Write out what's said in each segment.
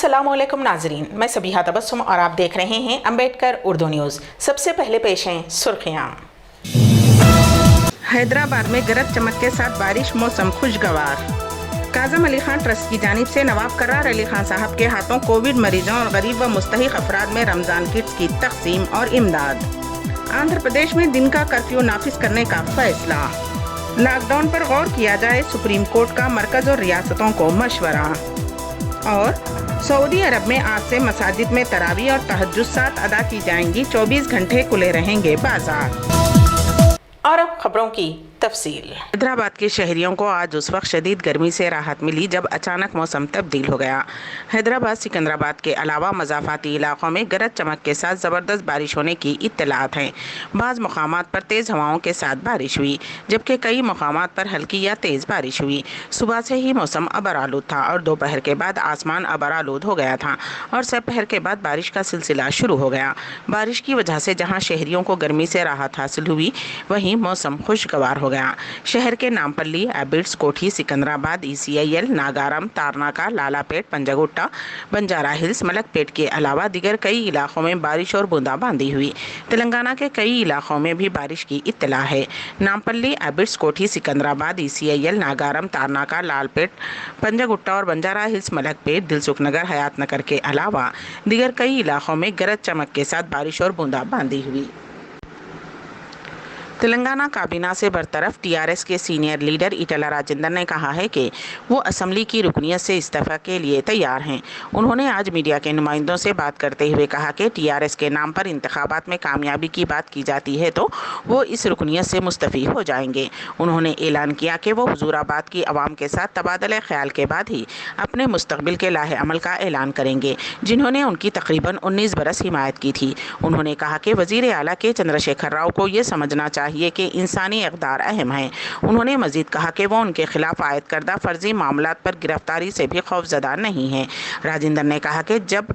अस्सलाम वालेकुम नाजरीन, मैं सबीहा तबस्सुम और आप देख रहे हैं अम्बेडकर उर्दू न्यूज़। सबसे पहले पेश हैं सुर्खियाँ। हैदराबाद में गरज चमक के साथ बारिश, मौसम खुशगवार। काज़म अली खान ट्रस्ट की जानिब से नवाब करार अली खान साहब के हाथों कोविड मरीजों और गरीब व मुस्तहिक अफराद में रमज़ान किट्स की तकसीम और इमदाद। आंध्र प्रदेश में दिन का कर्फ्यू नाफिज करने का फैसला। लॉकडाउन पर गौर किया जाए, सुप्रीम कोर्ट का मरकज़ और रियासतों को मशवरा। और सऊदी अरब में आज से मसाजिद में तरावी और तहज्जुद साथ अदा की जाएंगी, 24 घंटे खुले रहेंगे बाजार। और अब खबरों की तफसील। हैदराबाद के शहरियों को आज उस वक्त शदीद गर्मी से राहत मिली जब अचानक मौसम तब्दील हो गया। हैदराबाद सिकंदराबाद के अलावा मज़ाफ़ाती इलाकों में गरज चमक के साथ ज़बरदस्त बारिश होने की इत्तलात हैं। बाज़ मकामात पर तेज़ हवाओं के साथ बारिश हुई, जबकि कई मकामात पर हल्की या तेज़ बारिश हुई। सुबह से ही मौसम अबरालूद था और दोपहर के बाद आसमान अबरालूद हो गया था और दोपहर के बाद बारिश का सिलसिला शुरू हो गया। बारिश की वजह से जहाँ शहरियों को गर्मी से राहत हासिल हुई, वहीं मौसम खुशगवार हो गया। शहर के नामपल्ली, एबिड्स, कोठी, सिकंदराबाद, ECIL, नागारम, तारनाका, लालापेट, पंजागुट्टा, बंजारा हिल्स, मलकपेट के अलावा दीगर कई इलाकों में बारिश और बूंदाबांदी हुई। तेलंगाना के कई इलाकों में भी बारिश की इत्तला है। नामपल्ली, एबिड्स, कोठी, सिकंदराबाद, ECIL, नागारम, तारनाका, लालपेट, पंजागुट्टा और बंजारा हिल्स, मलकपेट, दिलसुखनगर, हयातनगर के अलावा दीगर कई इलाकों में गरज चमक के साथ बारिश और बूंदाबांदी हुई। तेलंगाना काबीना से बरतरफ TRS के सीनियर लीडर ईटला राजेंद्र ने कहा है कि वो असम्बली की रुकनियत से इस्तीफा के लिए तैयार हैं। उन्होंने आज मीडिया के नुमाइंदों से बात करते हुए कहा कि TRS के नाम पर इंतखाबात में कामयाबी की बात की जाती है तो वो इस रुकनियत से मुस्तफ़ी हो जाएंगे। उन्होंने ऐलान किया कि वो हुजूराबाद की आवाम के साथ तबादला ख्याल के बाद ही अपने मुस्तकबिल के लाहे अमल का ऐलान करेंगे, जिन्होंने उनकी तकरीबन 19 बरस हिमायत की थी। उन्होंने कहा कि वज़ीर आला के चंद्रशेखर राव को ये समझना चाहिए कि इंसानी इक़दार अहम है। उन्होंने मजीद कहा कि वो उनके खिलाफ आयद करदा फर्जी मामलात पर गिरफ्तारी से भी खौफजदा नहीं है। राजेंद्र ने कहा कि जब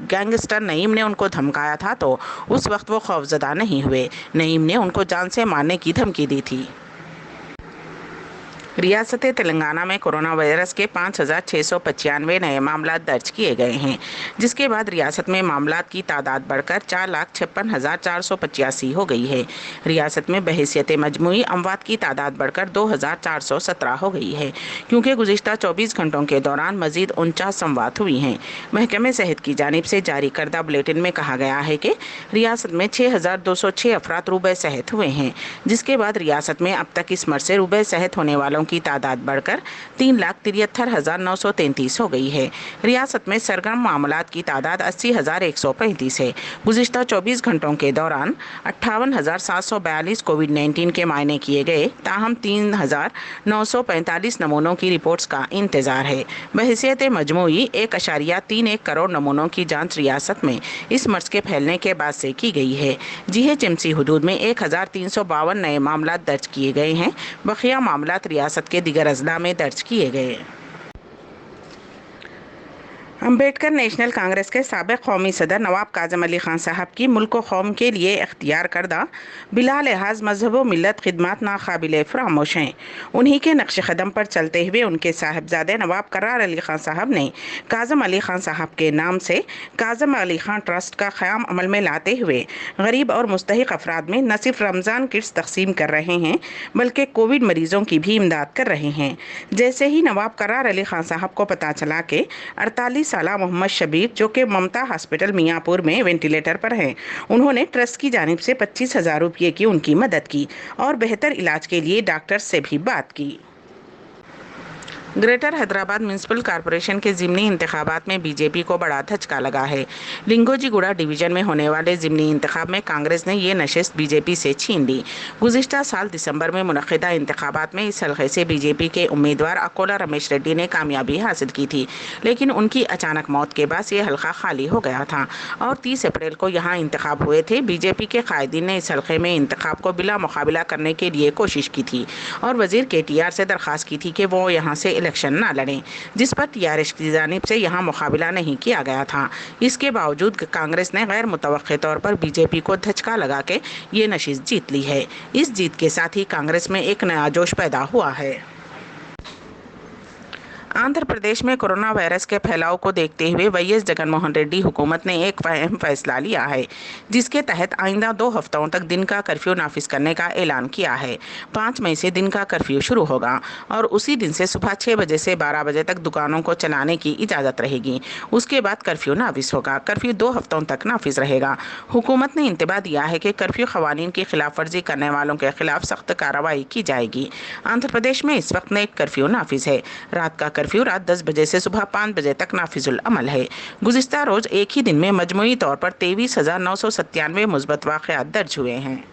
गैंगस्टर नईम ने उनको धमकाया था तो उस वक्त वो खौफजदा नहीं हुए। नईम ने उनको जान से मारने की धमकी दी थी। रियासत तेलंगाना में कोरोना वायरस के 5,695 नए मामला दर्ज किए गए हैं, जिसके बाद रियासत में मामलात की तादाद बढ़कर 4,56,485 हो गई है। रियासत में बहैसियत मजमूई अमवात की तादाद बढ़कर 2,417 हो गई है, क्योंकि गुज़िश्ता 24 घंटों के दौरान मजीद 49 अमवात हुई हैं। महकमे सेहत की जानिब से जारी करदा बुलेटिन में कहा गया है कि रियासत में 6,206 अफराद रूबे सेहत हुए हैं, जिसके बाद रियासत में अब तक इस मर्ज से रूबे सेहत होने वालों की तादाद बढ़कर 3,73,933 हो गई है। रियासत में सरगर्म मामलात की तादाद 80,135 है। गुज़िश्ता 24 घंटों के दौरान 58,742 कोविड-19 के मायने किए गए, ताहम 3,945 नमूनों की रिपोर्ट्स का इंतजार है। बहैसियत मजमूई 1.31 करोड़ नमूनों की जांच रियासत में इस मर्ज के फैलने के बाद से की गई है। GHMC हुदूद में 1,352 नए मामला दर्ज किए गए हैं। बकिया मामलात रियासत के दिगर अजला में दर्ज किए गए। अम्बेडकर नेशनल कांग्रेस के साबिक़ कौमी सदर नवाब काज़म अली खान साहब की मुल्क व कौम के लिए इख्तियार करदा बिला लिहाज मजहब व मिलत खिदमत नाकाबिल फरामोश हैं। उन्हीं के नक्श कदम पर चलते हुए उनके साहिबजादे नवाब करार अली खान साहब ने काज़म अली खान साहब के नाम से काज़म अली खान ट्रस्ट का क़याम अमल में लाते हुए गरीब और मुस्तहिक अफराद में न सिर्फ रमज़ान किट्स तकसीम कर रहे हैं, बल्कि कोविड मरीज़ों की भी इमदाद कर रहे हैं। जैसे ही नवाब करार अली खान साहब को पता चला कि 48 साला मोहम्मद शबीर, जो कि ममता हॉस्पिटल मियाँपुर में वेंटिलेटर पर हैं, उन्होंने ट्रस्ट की जानिब से 25,000 रुपये की उनकी मदद की और बेहतर इलाज के लिए डॉक्टर से भी बात की। ग्रेटर हैदराबाद म्यूनसिपल कॉरपोरेशन के ज़िमनी इंतखाबात में बीजेपी को बड़ा धचका लगा है। लिंगोजीगुड़ा डिवीज़न में होने वाले ज़िमनी इंतखाब में कांग्रेस ने ये नशिस्त बीजेपी से छीन ली। गुज़िश्ता साल दिसंबर में मुनक़िदा इंतखाबात में इस हल्के से बीजेपी के उम्मीदवार अकोला रमेश रेड्डी ने कामयाबी हासिल की थी, लेकिन उनकी अचानक मौत के बाद ये हल्का खाली हो गया था और 30 अप्रैल को यहाँ इंतखाब हुए थे। बीजेपी के कायदीन ने इस हल्के में इंतखाब को बिला मुकाबला करने के लिए कोशिश की थी और वज़ीर KTR से दरख्वास्त की थी कि वो यहाँ से इलेक्शन ना लड़ें, जिस पर TRS की जानिब से यहाँ मुकाबला नहीं किया गया था। इसके बावजूद कांग्रेस ने गैर मुतवक्के तौर पर बीजेपी को धचका लगा के ये नशिस्त जीत ली है। इस जीत के साथ ही कांग्रेस में एक नया जोश पैदा हुआ है। आंध्र प्रदेश में कोरोना वायरस के फैलाव को देखते हुए वाईएस जगनमोहन रेड्डी हुकूमत ने एक अहम फैसला लिया है, जिसके तहत आइंदा 2 हफ्तों तक दिन का कर्फ्यू नाफिज करने का ऐलान किया है। 5 मई से दिन का कर्फ्यू शुरू होगा और उसी दिन से सुबह 6 बजे से 12 बजे तक दुकानों को चलाने की इजाज़त रहेगी। उसके बाद कर्फ्यू नाफिज होगा। कर्फ्यू 2 हफ्तों तक नाफिज रहेगा। हुकूमत ने इंतबाह दिया है कि कर्फ्यू खवानीन की खिलाफ वर्जी करने वालों के खिलाफ सख्त कार्रवाई की जाएगी। आंध्र प्रदेश में इस वक्त नेट कर्फ्यू नाफिज है। रात का कर्फ्यू रात 10 बजे से सुबह 5 बजे तक नाफिजुल अमल है। गुज़िश्ता रोज एक ही दिन में मजमूई तौर पर 23,997 मुस्बत वाक़यात दर्ज हुए हैं।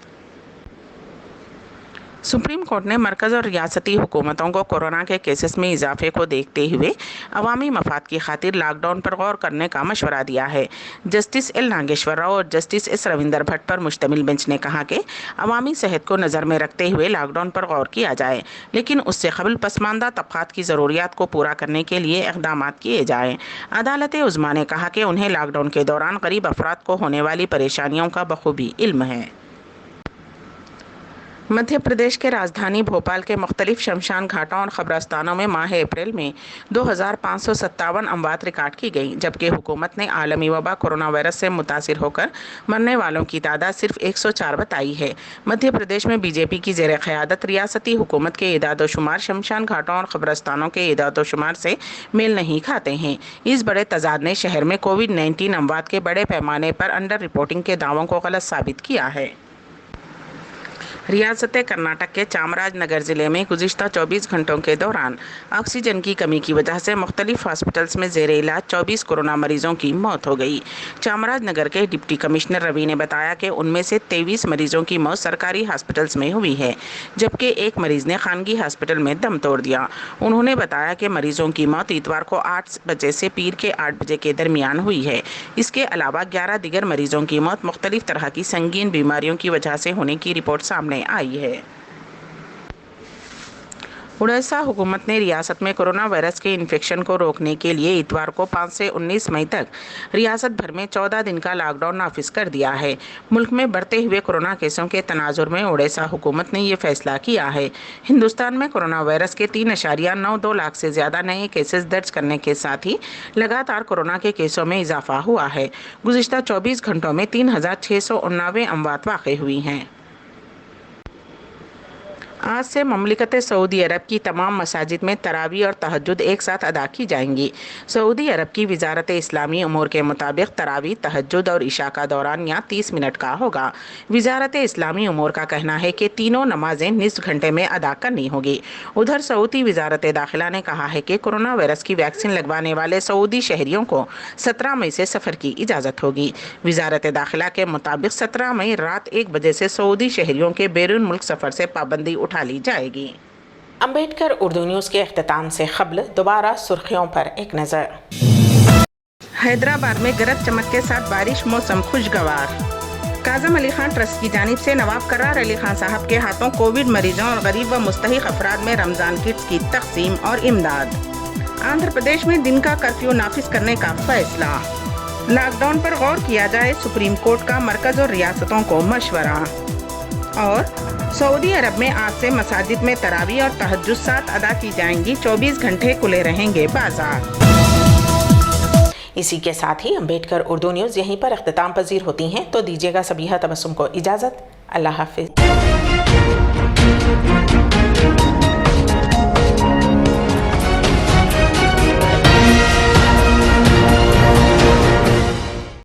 सुप्रीम कोर्ट ने मरकज़ और रियासती हुकूमतों को कोरोना के केसेस में इजाफे को देखते हुए अवामी मफाद की खातिर लॉकडाउन पर गौर करने का मशवरा दिया है। जस्टिस एल नागेश्वर राव और जस्टिस एस रविंदर भट्ट पर मुश्तमिल बेंच ने कहा कि अवामी सेहत को नज़र में रखते हुए लॉकडाउन पर गौर किया जाए, लेकिन उससे कबल पसमानदा तबक़ात की ज़रूरियात को पूरा करने के लिए इक़दाम किए जाएँ। अदालत उज़्मा ने कहा कि उन्हें लॉकडाउन के दौरान गरीब अफराद को होने वाली परेशानियों का बखूबी इल्म है। मध्य प्रदेश के राजधानी भोपाल के मुख्तलिफ शमशान घाटों और ख़बरस्तानों में माह अप्रैल में 2,557 अमवात रिकॉर्ड की गई, जबकि हुकूमत ने आलमी वबा कोरोना वायरस से मुतासिर होकर मरने वालों की तादाद सिर्फ 104 बताई है। मध्य प्रदेश में बीजेपी की ज़ेर क़यादत रियासती हुकूमत के इदाद-ओ-शुमार शमशान घाटों और ख़बरस्तानों के इदाद-ओ-शुमार से मेल नहीं खाते हैं। इस बड़े तजाद ने शहर में कोविड-19 अमवात के बड़े पैमाने पर अंडर रिपोर्टिंग के दावों को गलत साबित किया है। रियासत कर्नाटक के चामराजनगर ज़िले में गुज़िश्ता 24 घंटों के दौरान ऑक्सीजन की कमी की वजह से मुख्तलिफ हॉस्पिटल्स में ज़ेर इलाज 24 कोरोना मरीजों की मौत हो गई। चामराजनगर के डिप्टी कमिश्नर रवि ने बताया कि उनमें से 23 मरीजों की मौत सरकारी हॉस्पिटल्स में हुई है, जबकि एक मरीज़ ने खानगी हॉस्पिटल में दम तोड़ दिया। उन्होंने बताया कि मरीजों की मौत इतवार को 8 बजे से पीर के 8 बजे के दरमियान हुई है। इसके अलावा 11 दीगर मरीजों की मौत मुख्तलिफ तरह की संगीन बीमारियों की वजह से होने की रिपोर्ट सामने आई है। उड़ीसा हुकूमत ने रियासत में कोरोना वायरस के इन्फेक्शन को रोकने के लिए इतवार को 5 से 19 मई तक रियासत भर में 14 दिन का लॉकडाउन नाफिज कर दिया है। मुल्क में बढ़ते हुए कोरोना केसों के तनाजुर में उड़ीसा हुकूमत ने ये फैसला किया है। हिंदुस्तान में कोरोना वायरस के 3.92 लाख से ज़्यादा नए केसेस दर्ज करने के साथ ही लगातार कोरोना के केसों में इजाफा हुआ है। गुज़िश्ता 24 घंटों में 3,689 अमवात वाक़ई हुई हैं। आज से ममलिकत सऊदी अरब की तमाम मसाजिद में तरावी और तहज्जुद एक साथ अदा की जाएंगी। सऊदी अरब की वजारत इस्लामी उमूर के मुताबिक तरावी, तहज्जुद और इशा का दौरान यहाँ 30 मिनट का होगा। वजारत इस्लामी उमूर का कहना है कि तीनों नमाजें निस्फ घंटे में अदा करनी होगी। उधर सऊदी वजारत दाखिला ने कहा है कि कोरोना वायरस की वैक्सीन लगवाने वाले सऊदी शहरियों को 17 मई से सफ़र की इजाज़त होगी। वजारत दाखिला के मुताबिक 17 मई रात 1 बजे से सऊदी शहरियों के बैरून मुल्क सफ़र से पाबंदी उठा ली जाएगी। अम्बेडकर उर्दू न्यूज़ के इख्तिताम से क़ब्ल दोबारा सुर्खियों पर एक नज़र। हैदराबाद में गरज चमक के साथ बारिश, मौसम खुशगवार। काज़म अली खान ट्रस्ट की जानिब से नवाब करार अली खान साहब के हाथों कोविड मरीजों और गरीब व मुस्तहिक अफराद में रमज़ान किट्स की तक़सीम और इमदाद। आंध्र प्रदेश में दिन का कर्फ्यू नाफिज करने का फैसला। लॉकडाउन पर गौर किया जाए, सुप्रीम कोर्ट का मरकज़ और रियासतों को मशवरा। और सऊदी अरब में आज से मसाजिद में तरावी और तहज्जुद साथ अदा की जाएंगी, 24 घंटे खुले रहेंगे बाजार। इसी के साथ ही अम्बेडकर उर्दू न्यूज़ यहीं पर इख्तिताम पजीर होती हैं, तो दीजिएगा सबीहा तबस्सुम को इजाज़त। अल्लाह हाफिज़।